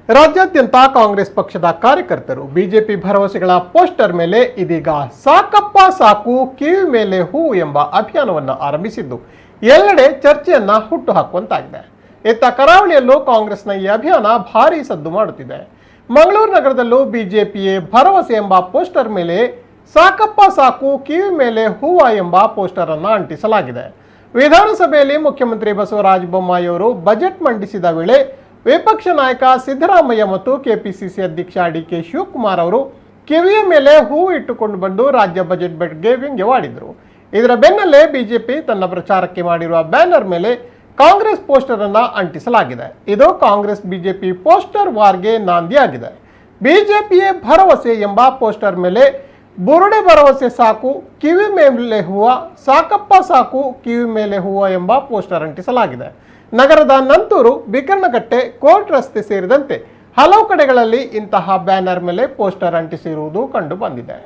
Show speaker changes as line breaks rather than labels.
ರಾಜ್ಯಾದ್ಯಂತ ಕಾಂಗ್ರೆಸ್ ಪಕ್ಷದ ಕಾರ್ಯಕರ್ತರು ಬಿಜೆಪಿ ಭರವಸೆಗಳ ಪೋಸ್ಟರ್ ಮೇಲೆ ಇದೀಗ ಸಾಕಪ್ಪ ಸಾಕು ಕಿವಿ ಮೇಲೆ ಹೂ ಎಂಬ ಅಭಿಯಾನವನ್ನು ಆರಂಭಿಸಿದ್ದು ಎಲ್ಲೆಡೆ ಚರ್ಚೆಯನ್ನ ಹುಟ್ಟುಹಾಕುವಂತಾಗಿದೆ. ಇತ್ತ ಕರಾವಳಿಯಲ್ಲೂ ಕಾಂಗ್ರೆಸ್ನ ಈ ಅಭಿಯಾನ ಭಾರೀ ಸದ್ದು ಮಾಡುತ್ತಿದೆ. ಮಂಗಳೂರು ನಗರದಲ್ಲೂ ಬಿಜೆಪಿಯೇ ಭರವಸೆ ಎಂಬ ಪೋಸ್ಟರ್ ಮೇಲೆ ಸಾಕಪ್ಪ ಸಾಕು ಕಿವಿ ಮೇಲೆ ಹೂವ ಎಂಬ ಪೋಸ್ಟರ್ ಅನ್ನು ಅಂಟಿಸಲಾಗಿದೆ. ವಿಧಾನಸಭೆಯಲ್ಲಿ ಮುಖ್ಯಮಂತ್ರಿ ಬಸವರಾಜ ಬೊಮ್ಮಾಯಿ ಅವರು ಬಜೆಟ್ ಮಂಡಿಸಿದ ವೇಳೆ ವಿಪಕ್ಷ ನಾಯಕ ಸಿದ್ದರಾಮಯ್ಯ ಮತ್ತು ಕೆಪಿಸಿಸಿ ಅಧ್ಯಕ್ಷ ಡಿಕೆ ಶಿವಕುಮಾರ್ ಅವರು ಕಿವಿಯ ಮೇಲೆ ಹೂ ಇಟ್ಟುಕೊಂಡು ಬಂದು ರಾಜ್ಯ ಬಜೆಟ್ ಬಗ್ಗೆ ವ್ಯಂಗ್ಯವಾಡಿದರು. ಇದರ ಬೆನ್ನಲ್ಲೇ ಬಿಜೆಪಿ ತನ್ನ ಪ್ರಚಾರಕ್ಕೆ ಮಾಡಿರುವ ಬ್ಯಾನರ್ ಮೇಲೆ ಕಾಂಗ್ರೆಸ್ ಪೋಸ್ಟರ್ ಅನ್ನ ಅಂಟಿಸಲಾಗಿದೆ. ಇದು ಕಾಂಗ್ರೆಸ್ ಬಿಜೆಪಿ ಪೋಸ್ಟರ್ ವಾರ್ಗೆ ನಾಂದಿಯಾಗಿದೆ. ಬಿಜೆಪಿಯೇ ಭರವಸೆ ಎಂಬ ಪೋಸ್ಟರ್ ಮೇಲೆ ಬುರುಡೆ ಭರವಸೆ ಸಾಕು ಕಿವಿ ಮೇಲೆ ಹೂವ, ಸಾಕಪ್ಪ ಸಾಕು ಕಿವಿ ಮೇಲೆ ಹೂವ ಎಂಬ ಪೋಸ್ಟರ್ ಅಂಟಿಸಲಾಗಿದೆ. ನಗರದ ನಂತೂರು, ಬಿಕರ್ನಕಟ್ಟೆ, ಕೋರ್ಟ್ ರಸ್ತೆ ಸೇರಿದಂತೆ ಹಲವು ಕಡೆಗಳಲ್ಲಿ ಇಂತಹ ಬ್ಯಾನರ್ ಮೇಲೆ ಪೋಸ್ಟರ್ ಅಂಟಿಸಿರುವುದು ಕಂಡು ಬಂದಿದೆ.